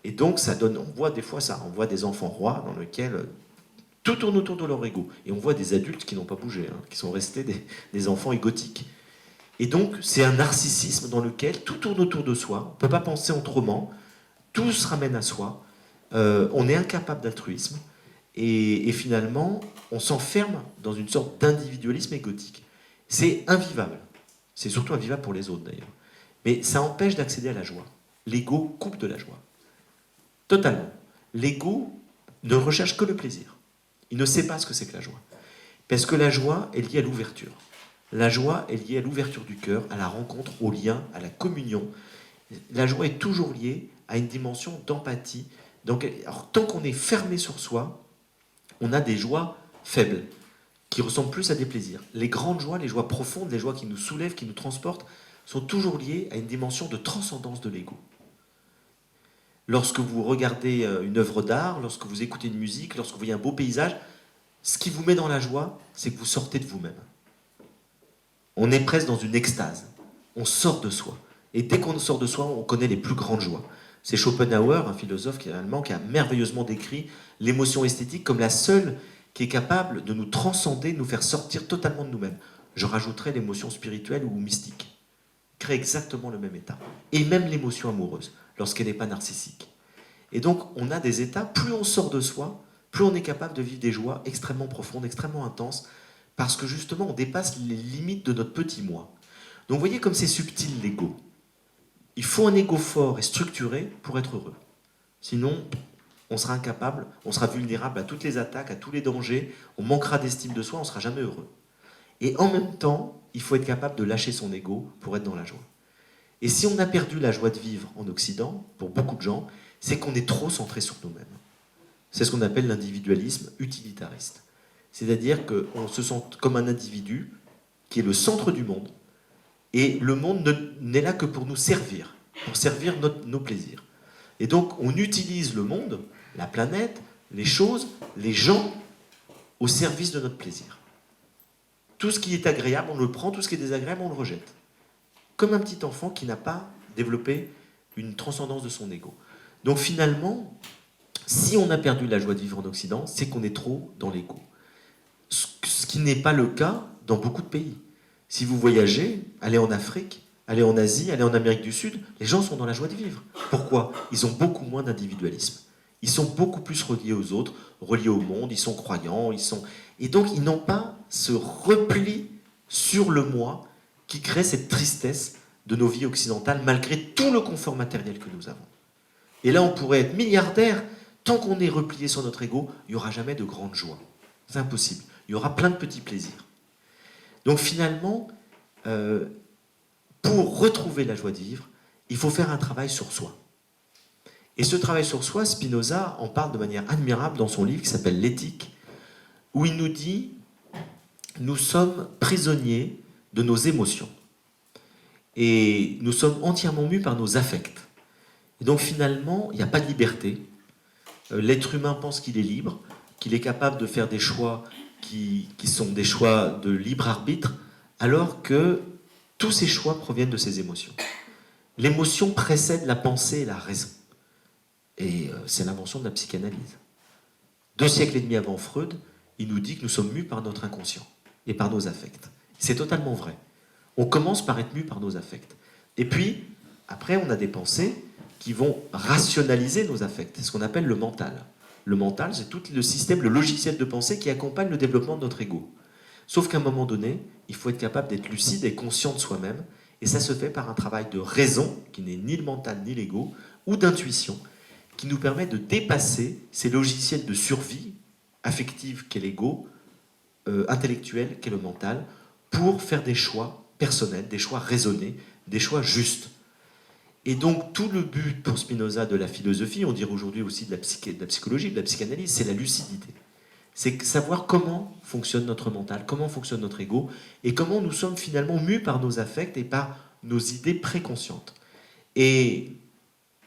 Et donc, ça donne, on voit des fois ça, on voit des enfants rois dans lesquels tout tourne autour de leur ego. Et on voit des adultes qui n'ont pas bougé, hein, qui sont restés des enfants égotiques. Et donc, c'est un narcissisme dans lequel tout tourne autour de soi, on ne peut pas penser autrement, tout se ramène à soi, on est incapable d'altruisme, et finalement, on s'enferme dans une sorte d'individualisme égotique. C'est invivable. C'est surtout invivable pour les autres, d'ailleurs. Mais ça empêche d'accéder à la joie. L'ego coupe de la joie. Totalement. L'ego ne recherche que le plaisir. Il ne sait pas ce que c'est que la joie. Parce que la joie est liée à l'ouverture. La joie est liée à l'ouverture du cœur, à la rencontre, au lien, à la communion. La joie est toujours liée à une dimension d'empathie. Donc, alors, tant qu'on est fermé sur soi, on a des joies faibles, qui ressemblent plus à des plaisirs. Les grandes joies, les joies profondes, les joies qui nous soulèvent, qui nous transportent, sont toujours liées à une dimension de transcendance de l'ego. Lorsque vous regardez une œuvre d'art, lorsque vous écoutez une musique, lorsque vous voyez un beau paysage, ce qui vous met dans la joie, c'est que vous sortez de vous-même. On est presque dans une extase. On sort de soi. Et dès qu'on sort de soi, on connaît les plus grandes joies. C'est Schopenhauer, un philosophe allemand, qui a merveilleusement décrit l'émotion esthétique comme la seule qui est capable de nous transcender, de nous faire sortir totalement de nous-mêmes. Je rajouterais l'émotion spirituelle ou mystique. Crée exactement le même état. Et même l'émotion amoureuse, lorsqu'elle n'est pas narcissique. Et donc, on a des états, plus on sort de soi, plus on est capable de vivre des joies extrêmement profondes, extrêmement intenses, parce que justement, on dépasse les limites de notre petit moi. Donc, vous voyez comme c'est subtil, l'ego. Il faut un ego fort et structuré pour être heureux. Sinon, on sera incapable, on sera vulnérable à toutes les attaques, à tous les dangers, on manquera d'estime de soi, on ne sera jamais heureux. Et en même temps, il faut être capable de lâcher son ego pour être dans la joie. Et si on a perdu la joie de vivre en Occident, pour beaucoup de gens, c'est qu'on est trop centré sur nous-mêmes. C'est ce qu'on appelle l'individualisme utilitariste. C'est-à-dire qu'on se sent comme un individu qui est le centre du monde, et le monde n'est là que pour nous servir, pour servir nos plaisirs. Et donc, on utilise le monde, la planète, les choses, les gens, au service de notre plaisir. Tout ce qui est agréable, on le prend, tout ce qui est désagréable, on le rejette. Comme un petit enfant qui n'a pas développé une transcendance de son ego. Donc finalement, si on a perdu la joie de vivre en Occident, c'est qu'on est trop dans l'ego. Ce qui n'est pas le cas dans beaucoup de pays. Si vous voyagez, allez en Afrique, allez en Asie, allez en Amérique du Sud, les gens sont dans la joie de vivre. Pourquoi ? Ils ont beaucoup moins d'individualisme. Ils sont beaucoup plus reliés aux autres, reliés au monde, ils sont croyants, et donc ils n'ont pas ce repli sur le moi qui crée cette tristesse de nos vies occidentales malgré tout le confort matériel que nous avons. Et là, on pourrait être milliardaire, tant qu'on est replié sur notre ego, il n'y aura jamais de grande joie. C'est impossible. Il y aura plein de petits plaisirs. Donc finalement, pour retrouver la joie de vivre, il faut faire un travail sur soi. Et ce travail sur soi, Spinoza en parle de manière admirable dans son livre qui s'appelle L'Éthique, où il nous dit « Nous sommes prisonniers de nos émotions. Et nous sommes entièrement mus par nos affects. Et donc finalement, il n'y a pas de liberté. L'être humain pense qu'il est libre, qu'il est capable de faire des choix qui sont des choix de libre arbitre, alors que tous ces choix proviennent de ses émotions. L'émotion précède la pensée et la raison. Et c'est l'invention de la psychanalyse. 2 siècles et demi avant Freud, il nous dit que nous sommes mus par notre inconscient et par nos affects. C'est totalement vrai. On commence par être mus par nos affects. Et puis, après, on a des pensées qui vont rationaliser nos affects. C'est ce qu'on appelle le mental. Le mental, c'est tout le système, le logiciel de pensée qui accompagne le développement de notre ego. Sauf qu'à un moment donné, il faut être capable d'être lucide et conscient de soi-même. Et ça se fait par un travail de raison, qui n'est ni le mental ni l'ego, ou d'intuition, qui nous permet de dépasser ces logiciels de survie affective qu'est l'ego, intellectuel qu'est le mental, pour faire des choix personnels, des choix raisonnés, des choix justes. Et donc tout le but pour Spinoza de la philosophie, on dirait aujourd'hui aussi de la psychologie, de la psychanalyse, c'est la lucidité. C'est savoir comment fonctionne notre mental, comment fonctionne notre ego, et comment nous sommes finalement mus par nos affects et par nos idées préconscientes. Et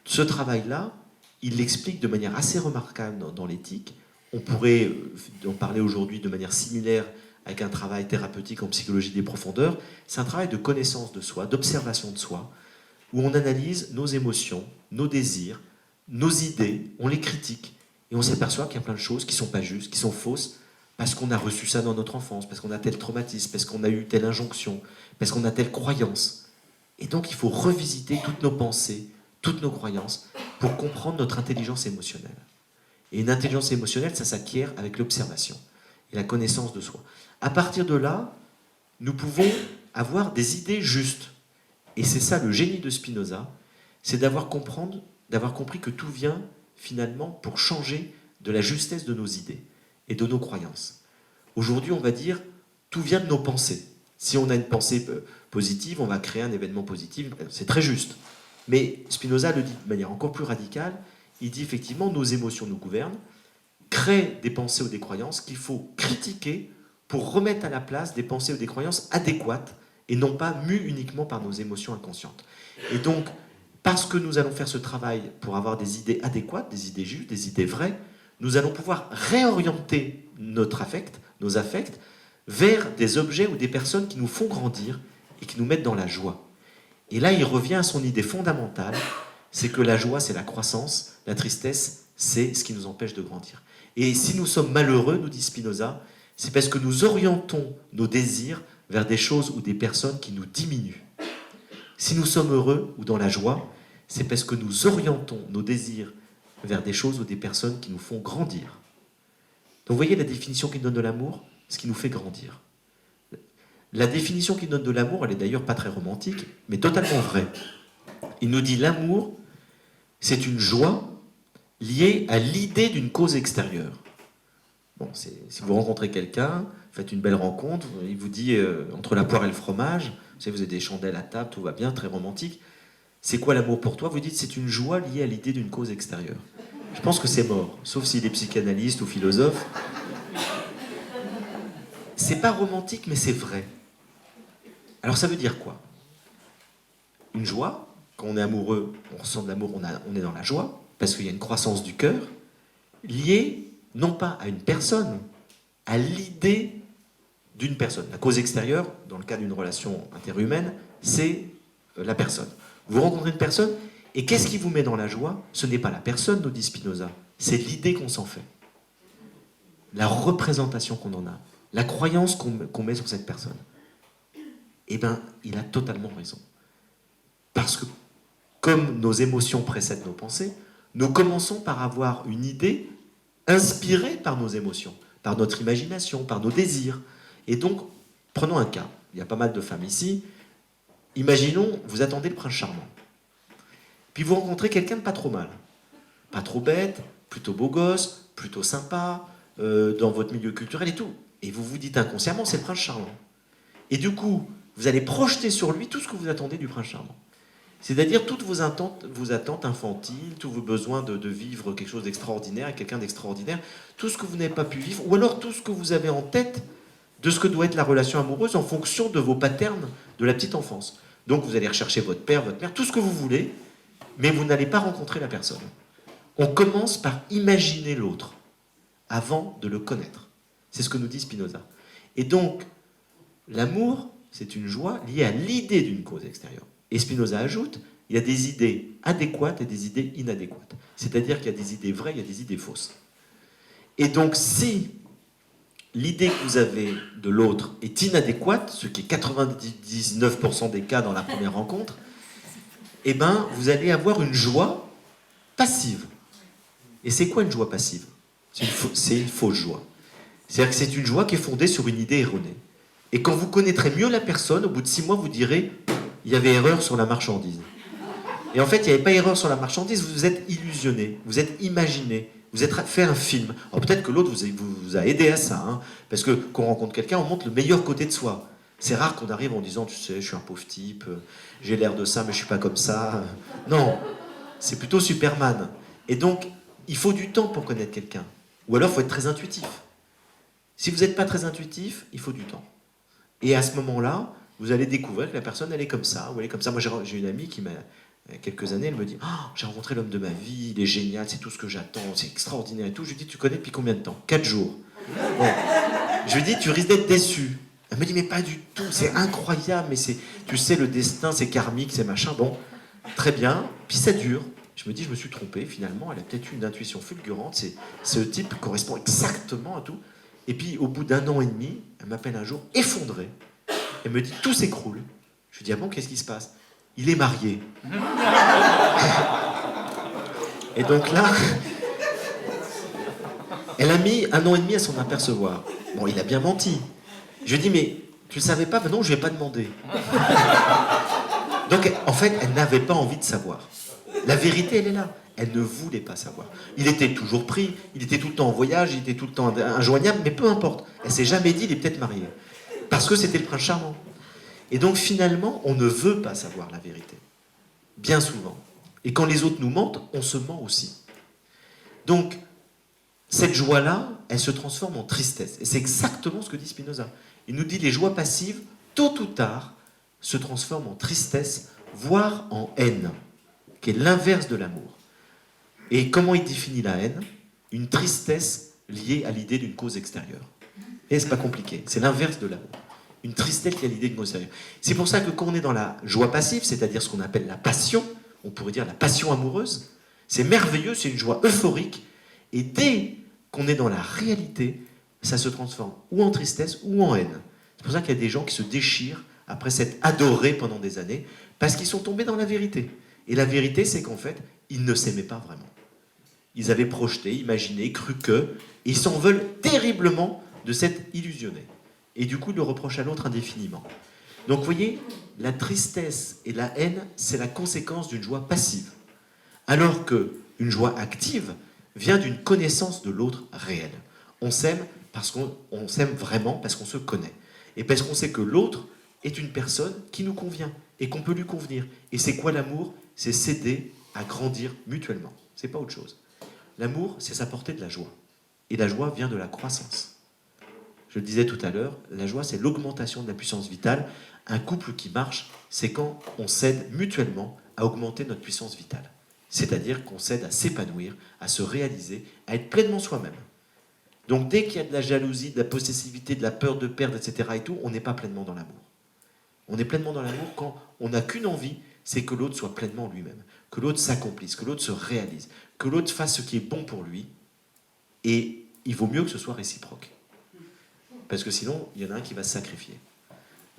ce travail-là, il l'explique de manière assez remarquable dans l'éthique. On pourrait en parler aujourd'hui de manière similaire avec un travail thérapeutique en psychologie des profondeurs. C'est un travail de connaissance de soi, d'observation de soi, où on analyse nos émotions, nos désirs, nos idées, on les critique, et on s'aperçoit qu'il y a plein de choses qui ne sont pas justes, qui sont fausses, parce qu'on a reçu ça dans notre enfance, parce qu'on a tel traumatisme, parce qu'on a eu telle injonction, parce qu'on a telle croyance. Et donc il faut revisiter toutes nos pensées, toutes nos croyances, pour comprendre notre intelligence émotionnelle. Et une intelligence émotionnelle, ça s'acquiert avec l'observation et la connaissance de soi. À partir de là, nous pouvons avoir des idées justes. Et c'est ça le génie de Spinoza, c'est d'avoir compris que tout vient finalement pour changer de la justesse de nos idées et de nos croyances. Aujourd'hui, on va dire, tout vient de nos pensées. Si on a une pensée positive, on va créer un événement positif, c'est très juste. Mais Spinoza le dit de manière encore plus radicale, il dit effectivement, nos émotions nous gouvernent, créent des pensées ou des croyances qu'il faut critiquer pour remettre à la place des pensées ou des croyances adéquates et non pas mues uniquement par nos émotions inconscientes. Et donc, parce que nous allons faire ce travail pour avoir des idées adéquates, des idées justes, des idées vraies, nous allons pouvoir réorienter nos affects, vers des objets ou des personnes qui nous font grandir et qui nous mettent dans la joie. Et là, il revient à son idée fondamentale, c'est que la joie, c'est la croissance, la tristesse, c'est ce qui nous empêche de grandir. Et si nous sommes malheureux, nous dit Spinoza, c'est parce que nous orientons nos désirs vers des choses ou des personnes qui nous diminuent. Si nous sommes heureux ou dans la joie, c'est parce que nous orientons nos désirs vers des choses ou des personnes qui nous font grandir. Donc vous voyez la définition qu'il donne de l'amour, ce qui nous fait grandir. La définition qu'il donne de l'amour, elle est d'ailleurs pas très romantique, mais totalement vraie. Il nous dit l'amour, c'est une joie liée à l'idée d'une cause extérieure. Bon, si vous rencontrez quelqu'un, faites une belle rencontre, il vous dit entre la poire et le fromage, vous savez, vous avez des chandelles à table, tout va bien, très romantique. C'est quoi l'amour pour toi? Vous dites c'est une joie liée à l'idée d'une cause extérieure. Je pense que c'est mort, sauf s'il est psychanalyste ou philosophe. C'est pas romantique, mais c'est vrai. Alors ça veut dire quoi? Une joie, quand on est amoureux, on ressent de l'amour, on est dans la joie, parce qu'il y a une croissance du cœur, liée non pas à une personne, à l'idée d'une personne. La cause extérieure, dans le cas d'une relation interhumaine, c'est la personne. Vous rencontrez une personne, et qu'est-ce qui vous met dans la joie? Ce n'est pas la personne, nous dit Spinoza, c'est l'idée qu'on s'en fait. La représentation qu'on en a, la croyance qu'on met sur cette personne. Eh bien, il a totalement raison. Parce que, comme nos émotions précèdent nos pensées, nous commençons par avoir une idée inspirée par nos émotions, par notre imagination, par nos désirs. Et donc, prenons un cas. Il y a pas mal de femmes ici. Imaginons, vous attendez le prince charmant. Puis vous rencontrez quelqu'un de pas trop mal. Pas trop bête, plutôt beau gosse, plutôt sympa, dans votre milieu culturel et tout. Et vous vous dites inconsciemment, c'est le prince charmant. Et du coup, vous allez projeter sur lui tout ce que vous attendez du prince charmant. C'est-à-dire toutes vos attentes infantiles, tous vos besoins de vivre quelque chose d'extraordinaire avec quelqu'un d'extraordinaire, tout ce que vous n'avez pas pu vivre, ou alors tout ce que vous avez en tête de ce que doit être la relation amoureuse en fonction de vos patterns de la petite enfance. Donc vous allez rechercher votre père, votre mère, tout ce que vous voulez, mais vous n'allez pas rencontrer la personne. On commence par imaginer l'autre avant de le connaître. C'est ce que nous dit Spinoza. Et donc, l'amour, c'est une joie liée à l'idée d'une cause extérieure. Et Spinoza ajoute, il y a des idées adéquates et des idées inadéquates. C'est-à-dire qu'il y a des idées vraies, il y a des idées fausses. Et donc, si l'idée que vous avez de l'autre est inadéquate, ce qui est 99% des cas dans la première rencontre, eh ben, vous allez avoir une joie passive. Et c'est quoi une joie passive? C'est une fausse joie. C'est-à-dire que c'est une joie qui est fondée sur une idée erronée. Et quand vous connaîtrez mieux la personne, au bout de 6 mois, vous direz il y avait erreur sur la marchandise. Et en fait, il n'y avait pas erreur sur la marchandise, vous vous êtes illusionné, vous êtes imaginé, vous êtes fait un film. Alors peut-être que l'autre vous a aidé à ça, hein, parce que quand on rencontre quelqu'un, on montre le meilleur côté de soi. C'est rare qu'on arrive en disant, tu sais, je suis un pauvre type, j'ai l'air de ça, mais je suis pas comme ça. Non, c'est plutôt Superman. Et donc, il faut du temps pour connaître quelqu'un. Ou alors, il faut être très intuitif. Si vous n'êtes pas très intuitif, il faut du temps. Et à ce moment-là, vous allez découvrir que la personne, elle est comme ça, ou elle est comme ça. Moi, j'ai une amie qui m'a, il y a quelques années, elle me dit, oh, j'ai rencontré l'homme de ma vie, il est génial, c'est tout ce que j'attends, c'est extraordinaire et tout. Je lui dis, tu connais depuis combien de temps? 4 jours. Bon. Je lui dis, tu risques d'être déçu. Elle me dit, mais pas du tout, c'est incroyable, mais c'est, tu sais, le destin, c'est karmique, c'est machin. Bon, très bien. Puis ça dure. Je me dis, je me suis trompé, finalement, elle a peut-être eu une intuition fulgurante, ce type correspond exactement à tout. Et puis, au bout d'1 an et demi, elle m'appelle un jour, effondrée. Elle me dit, tout s'écroule. Je lui dis, ah bon, qu'est-ce qui se passe? Il est marié. Et donc là, elle a mis 1 an et demi à s'en apercevoir. Bon, il a bien menti. Je lui dis, mais tu ne le savais pas? Ben non, je ne lui ai pas demandé. Donc, en fait, elle n'avait pas envie de savoir. La vérité, elle est là. Elle ne voulait pas savoir. Il était toujours pris, il était tout le temps en voyage, il était tout le temps injoignable, mais peu importe. Elle s'est jamais dit, il est peut-être marié. Parce que c'était le prince charmant. Et donc, finalement, on ne veut pas savoir la vérité. Bien souvent. Et quand les autres nous mentent, on se ment aussi. Donc, cette joie-là, elle se transforme en tristesse. Et c'est exactement ce que dit Spinoza. Il nous dit les joies passives, tôt ou tard, se transforment en tristesse, voire en haine, qui est l'inverse de l'amour. Et comment il définit la haine? Une tristesse liée à l'idée d'une cause extérieure. Et c'est pas compliqué, c'est l'inverse de l'amour. Une tristesse liée à l'idée d'une cause extérieure. C'est pour ça que quand on est dans la joie passive, c'est-à-dire ce qu'on appelle la passion, on pourrait dire la passion amoureuse, c'est merveilleux, c'est une joie euphorique, et dès qu'on est dans la réalité, ça se transforme ou en tristesse ou en haine. C'est pour ça qu'il y a des gens qui se déchirent après s'être adorés pendant des années, parce qu'ils sont tombés dans la vérité. Et la vérité, c'est qu'en fait, ils ne s'aimaient pas vraiment. Ils avaient projeté, imaginé, cru que, et ils s'en veulent terriblement de s'être illusionnés. Et du coup, ils le reprochent à l'autre indéfiniment. Donc, vous voyez, la tristesse et la haine, c'est la conséquence d'une joie passive. Alors qu'une joie active vient d'une connaissance de l'autre réelle. On s'aime parce qu'on s'aime vraiment, parce qu'on se connaît. Et parce qu'on sait que l'autre est une personne qui nous convient et qu'on peut lui convenir. Et c'est quoi l'amour? C'est s'aider à grandir mutuellement. C'est pas autre chose. L'amour, c'est s'apporter de la joie. Et la joie vient de la croissance. Je le disais tout à l'heure, la joie, c'est l'augmentation de la puissance vitale. Un couple qui marche, c'est quand on s'aide mutuellement à augmenter notre puissance vitale. C'est-à-dire qu'on s'aide à s'épanouir, à se réaliser, à être pleinement soi-même. Donc dès qu'il y a de la jalousie, de la possessivité, de la peur de perdre, etc., et tout, on n'est pas pleinement dans l'amour. On est pleinement dans l'amour quand on n'a qu'une envie, c'est que l'autre soit pleinement lui-même, que l'autre s'accomplisse, que l'autre se réalise, que l'autre fasse ce qui est bon pour lui, et il vaut mieux que ce soit réciproque. Parce que sinon, il y en a un qui va se sacrifier.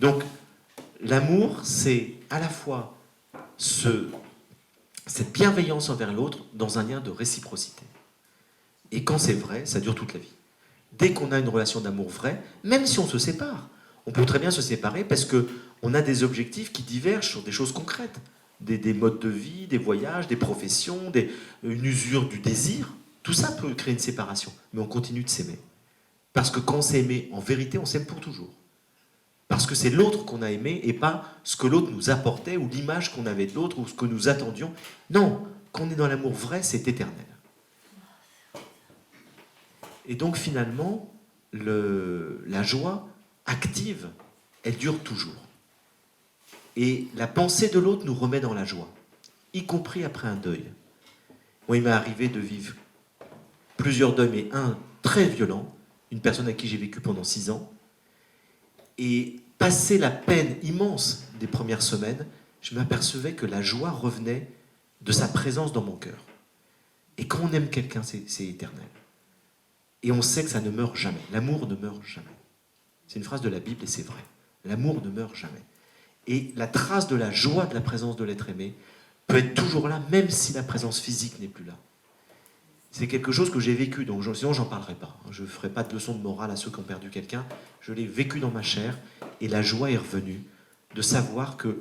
Donc, l'amour, c'est à la fois cette bienveillance envers l'autre dans un lien de réciprocité. Et quand c'est vrai, ça dure toute la vie. Dès qu'on a une relation d'amour vraie, même si on se sépare, on peut très bien se séparer parce qu'on a des objectifs qui divergent sur des choses concrètes. Des modes de vie, des voyages, des professions, une usure du désir. Tout ça peut créer une séparation, mais on continue de s'aimer. Parce que quand on s'est aimé, en vérité, on s'aime pour toujours. Parce que c'est l'autre qu'on a aimé et pas ce que l'autre nous apportait ou l'image qu'on avait de l'autre ou ce que nous attendions. Non, quand on est dans l'amour vrai, c'est éternel. Et donc finalement, la joie active, elle dure toujours. Et la pensée de l'autre nous remet dans la joie, y compris après un deuil. Moi, il m'est arrivé de vivre plusieurs deuils, mais un très violent, une personne à qui j'ai vécu pendant 6 ans, et passer la peine immense des premières semaines, je m'apercevais que la joie revenait de sa présence dans mon cœur. Et quand on aime quelqu'un, c'est éternel. Et on sait que ça ne meurt jamais. L'amour ne meurt jamais. C'est une phrase de la Bible et c'est vrai. L'amour ne meurt jamais. Et la trace de la joie de la présence de l'être aimé peut être toujours là, même si la présence physique n'est plus là. C'est quelque chose que j'ai vécu, donc sinon j'en parlerai pas. Je ne ferai pas de leçon de morale à ceux qui ont perdu quelqu'un. Je l'ai vécu dans ma chair et la joie est revenue de savoir que,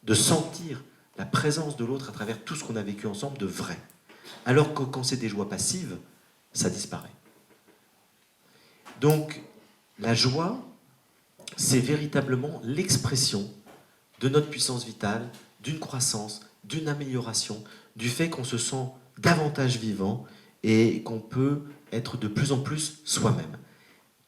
de sentir la présence de l'autre à travers tout ce qu'on a vécu ensemble de vrai. Alors que quand c'est des joies passives, ça disparaît. Donc, la joie, c'est véritablement l'expression de notre puissance vitale, d'une croissance, d'une amélioration, du fait qu'on se sent davantage vivant et qu'on peut être de plus en plus soi-même,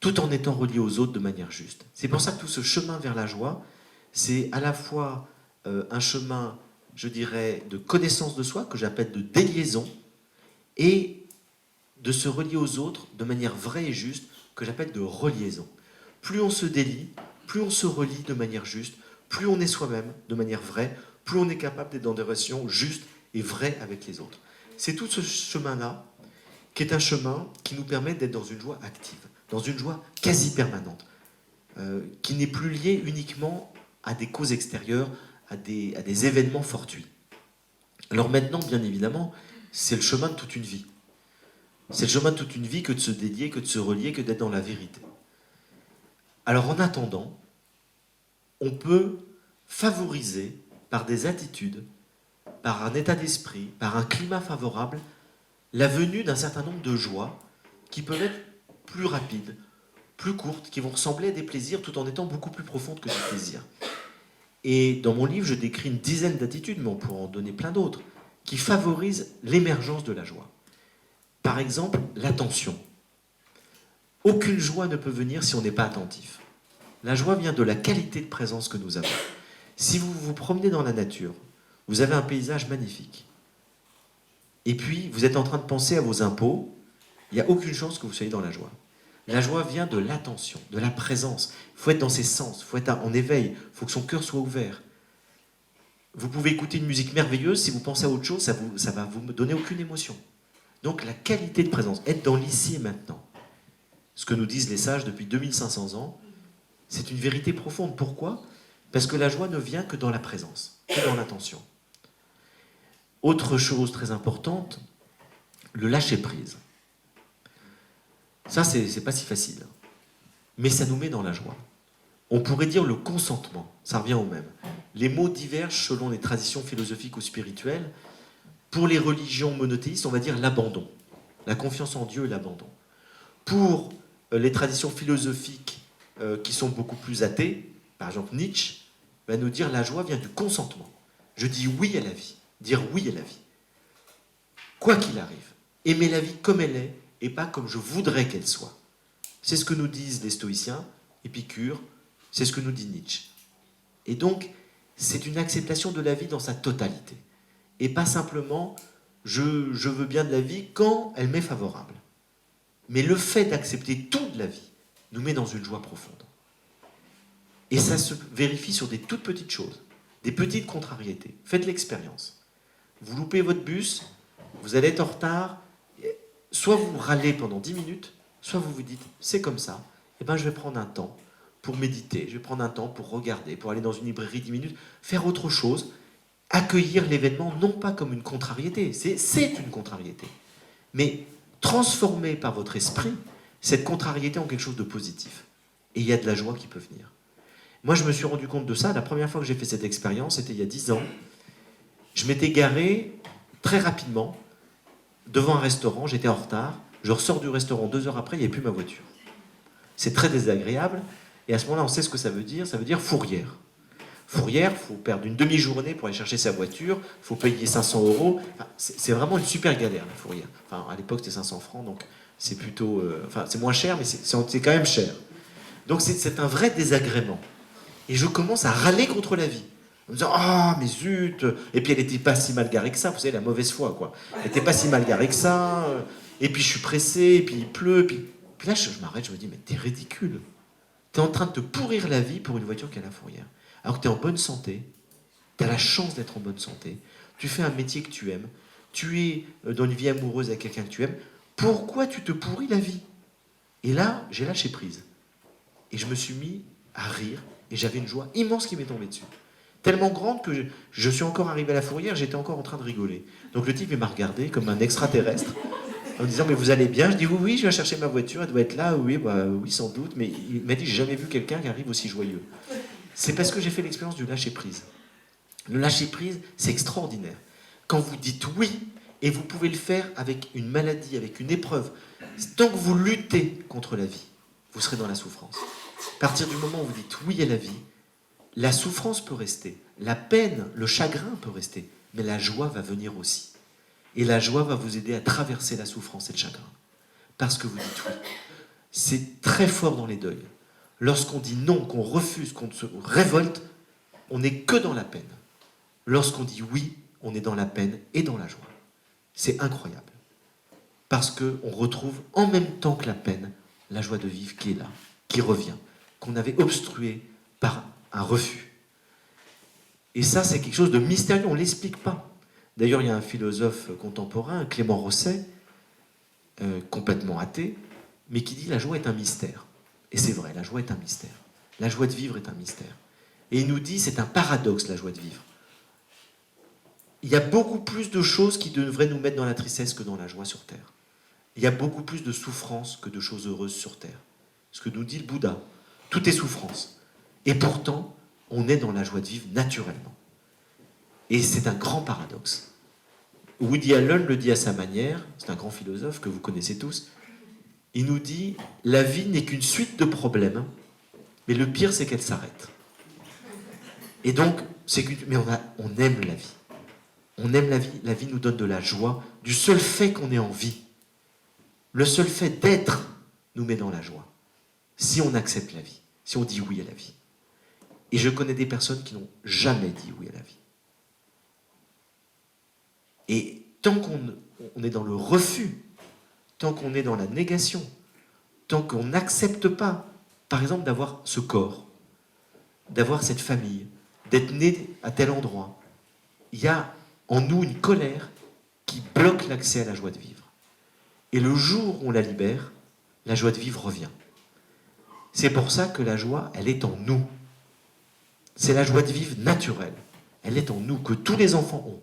tout en étant relié aux autres de manière juste. C'est pour ça que tout ce chemin vers la joie, c'est à la fois un chemin, je dirais, de connaissance de soi, que j'appelle de déliaison, et de se relier aux autres de manière vraie et juste, que j'appelle de reliaison. Plus on se délie, plus on se relie de manière juste, plus on est soi-même de manière vraie, plus on est capable d'être dans des relations justes et vrai avec les autres. C'est tout ce chemin-là qui est un chemin qui nous permet d'être dans une joie active, dans une joie quasi permanente, qui n'est plus liée uniquement à des causes extérieures, à des événements fortuits. Alors maintenant, bien évidemment, c'est le chemin de toute une vie. C'est le chemin de toute une vie que de se dédier, que de se relier, que d'être dans la vérité. Alors en attendant, on peut favoriser par des attitudes, par un état d'esprit, par un climat favorable, la venue d'un certain nombre de joies qui peuvent être plus rapides, plus courtes, qui vont ressembler à des plaisirs tout en étant beaucoup plus profondes que des plaisirs. Et dans mon livre, je décris une dizaine d'attitudes, mais on pourrait en donner plein d'autres, qui favorisent l'émergence de la joie. Par exemple, l'attention. Aucune joie ne peut venir si on n'est pas attentif. La joie vient de la qualité de présence que nous avons. Si vous vous promenez dans la nature, vous avez un paysage magnifique. Et puis, vous êtes en train de penser à vos impôts, il n'y a aucune chance que vous soyez dans la joie. La joie vient de l'attention, de la présence. Il faut être dans ses sens, il faut être en éveil, il faut que son cœur soit ouvert. Vous pouvez écouter une musique merveilleuse, si vous pensez à autre chose, ça va vous donner aucune émotion. Donc la qualité de présence, être dans l'ici et maintenant. Ce que nous disent les sages depuis 2500 ans, c'est une vérité profonde. Pourquoi ? Parce que la joie ne vient que dans la présence, que dans l'attention. Autre chose très importante, le lâcher-prise. Ça, c'est pas si facile, mais ça nous met dans la joie. On pourrait dire le consentement, ça revient au même. Les mots divergent selon les traditions philosophiques ou spirituelles. Pour les religions monothéistes, on va dire l'abandon, la confiance en Dieu et l'abandon. Pour les traditions philosophiques qui sont beaucoup plus athées, par exemple Nietzsche, va nous dire la joie vient du consentement. Je dis oui à la vie, dire oui à la vie. Quoi qu'il arrive, aimer la vie comme elle est et pas comme je voudrais qu'elle soit. C'est ce que nous disent les stoïciens, Épicure, c'est ce que nous dit Nietzsche. Et donc, c'est une acceptation de la vie dans sa totalité. Et pas simplement je veux bien de la vie quand elle m'est favorable. Mais le fait d'accepter tout de la vie nous met dans une joie profonde. Et ça se vérifie sur des toutes petites choses, des petites contrariétés. Faites l'expérience. Vous loupez votre bus, vous allez être en retard, soit vous râlez pendant 10 minutes, soit vous vous dites, c'est comme ça, et ben je vais prendre un temps pour méditer, je vais prendre un temps pour regarder, pour aller dans une librairie 10 minutes, faire autre chose, accueillir l'événement non pas comme une contrariété, c'est une contrariété, mais transformer par votre esprit cette contrariété en quelque chose de positif. Et il y a de la joie qui peut venir. Moi, je me suis rendu compte de ça, la première fois que j'ai fait cette expérience, c'était il y a 10 ans. Je m'étais garé très rapidement devant un restaurant, j'étais en retard, je ressors du restaurant 2 heures après, il n'y avait plus ma voiture. C'est très désagréable, et à ce moment-là, on sait ce que ça veut dire fourrière. Fourrière, il faut perdre une demi-journée pour aller chercher sa voiture, il faut payer 500 €. Enfin, c'est vraiment une super galère, la fourrière. Enfin, à l'époque, c'était 500 francs, donc c'est plutôt... c'est moins cher, mais c'est quand même cher. Donc c'est un vrai désagrément. Et je commence à râler contre la vie. En me disant, ah, mais zut. Et puis elle n'était pas si mal garée que ça, vous savez, la mauvaise foi, quoi. Elle n'était pas si mal garée que ça. Et puis je suis pressé, et puis il pleut. Puis là, je m'arrête, je me dis, mais t'es ridicule. T'es en train de te pourrir la vie pour une voiture qui a la fourrière. Alors que t'es en bonne santé, t'as la chance d'être en bonne santé, tu fais un métier que tu aimes, tu es dans une vie amoureuse avec quelqu'un que tu aimes, pourquoi tu te pourris la vie ? Et là, j'ai lâché prise. Et je me suis mis à rire, et j'avais une joie immense qui m'est tombée dessus. Tellement grande que je suis encore arrivé à la fourrière, j'étais encore en train de rigoler. Donc le type, il m'a regardé comme un extraterrestre, en me disant, mais vous allez bien ? Je dis, oui, je viens chercher ma voiture, elle doit être là, oui, oui, sans doute, mais il m'a dit, j'ai jamais vu quelqu'un qui arrive aussi joyeux. C'est parce que j'ai fait l'expérience du lâcher-prise. Le lâcher-prise, c'est extraordinaire. Quand vous dites oui, et vous pouvez le faire avec une maladie, avec une épreuve, tant que vous luttez contre la vie, vous serez dans la souffrance. À partir du moment où vous dites oui à la vie, la souffrance peut rester, la peine, le chagrin peut rester, mais la joie va venir aussi. Et la joie va vous aider à traverser la souffrance et le chagrin. Parce que vous dites oui. C'est très fort dans les deuils. Lorsqu'on dit non, qu'on refuse, qu'on se révolte, on n'est que dans la peine. Lorsqu'on dit oui, on est dans la peine et dans la joie. C'est incroyable. Parce qu'on retrouve en même temps que la peine, la joie de vivre qui est là, qui revient, qu'on avait obstruée par un refus. Et ça, c'est quelque chose de mystérieux, on ne l'explique pas. D'ailleurs, il y a un philosophe contemporain, Clément Rosset, complètement athée, mais qui dit la joie est un mystère. Et c'est vrai, la joie est un mystère. La joie de vivre est un mystère. Et il nous dit c'est un paradoxe, la joie de vivre. Il y a beaucoup plus de choses qui devraient nous mettre dans la tristesse que dans la joie sur Terre. Il y a beaucoup plus de souffrances que de choses heureuses sur Terre. Ce que nous dit le Bouddha, tout est souffrance. Et pourtant, on est dans la joie de vivre naturellement. Et c'est un grand paradoxe. Woody Allen le dit à sa manière, c'est un grand philosophe que vous connaissez tous, il nous dit « La vie n'est qu'une suite de problèmes, mais le pire c'est qu'elle s'arrête. » Et donc, on aime la vie. On aime la vie nous donne de la joie, du seul fait qu'on est en vie. Le seul fait d'être nous met dans la joie. Si on accepte la vie, si on dit oui à la vie. Et je connais des personnes qui n'ont jamais dit oui à la vie. Et tant qu'on est dans le refus, tant qu'on est dans la négation, tant qu'on n'accepte pas, par exemple, d'avoir ce corps, d'avoir cette famille, d'être né à tel endroit, il y a en nous une colère qui bloque l'accès à la joie de vivre. Et le jour où on la libère, la joie de vivre revient. C'est pour ça que la joie, elle est en nous. C'est la joie de vivre naturelle. Elle est en nous, que tous les enfants ont.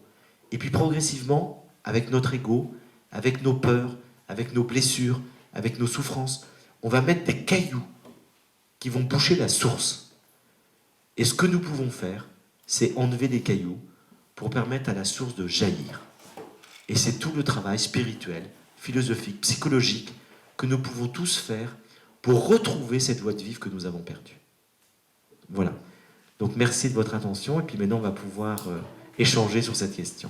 Et puis progressivement, avec notre ego, avec nos peurs, avec nos blessures, avec nos souffrances, on va mettre des cailloux qui vont boucher la source. Et ce que nous pouvons faire, c'est enlever des cailloux pour permettre à la source de jaillir. Et c'est tout le travail spirituel, philosophique, psychologique que nous pouvons tous faire pour retrouver cette joie de vivre que nous avons perdue. Voilà. Donc merci de votre attention et puis maintenant on va pouvoir échanger sur cette question.